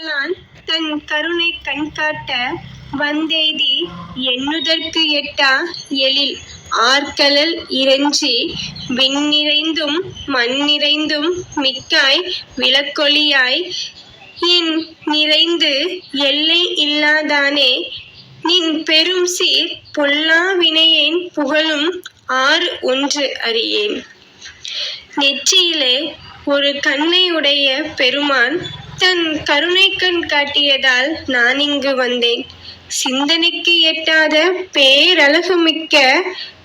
ான் தன் கருணை கண்காட்ட வந்தெய்தி எண்ணுதற்கு எட்டா எழில் ஆர்கழல் இறைஞ்சி விண்ணிறைந்தும் மண்ணிறைந்தும் மிக்காய் விளக்கொளியாய் என் நிறைந்து எல்லை இல்லாதானே நின் பெரும் சீர் பொல்லா வினையேன் புகழும் ஆறு ஒன்று அறியேன். நெற்றியிலே ஒரு கண்ணை உடைய பெருமான் தன் கருணைக்கண் காட்டியதால் நான் இங்கு வந்தேன். சிந்தனைக்கு எட்டாத பேரழகுமிக்க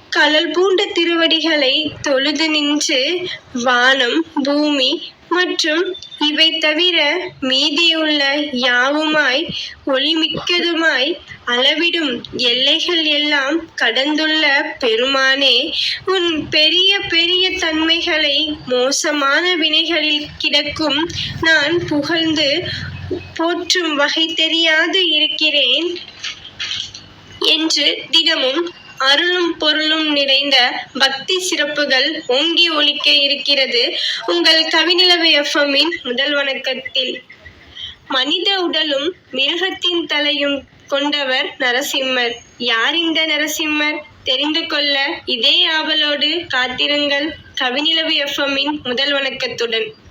கழல் பூண்ட திருவடிகளை தொழுது நின்று வானம் பூமி மற்றும் இவை தவிர மீதியுள்ள யாவுமாய் ஒளிமிக்கதுமாய் அளவிடும் எல்லைகள் எல்லாம் கடந்துள்ள பெருமானே, உன் பெரிய பெரிய தன்மைகளை மோசமான வினைகளில் கிடக்கும் நான் புகழ்ந்து போற்றும் வகை தெரியாது இருக்கிறேன் என்று தினமும் அருளும் பொருளும் நிறைந்த பக்தி சிறப்புகள் ஓங்கி ஒலிக்க இருக்கிறது உங்கள் கவிநிலவு FM-இன் முதல் வணக்கத்தில். மனித உடலும் மிருகத்தின் தலையும் கொண்டவர் நரசிம்மர். யார் இந்த நரசிம்மர்? தெரிந்து கொள்ள இதே ஆவலோடு காத்திருங்கள் கவிநிலவு FM-இன் முதல் வணக்கத்துடன்.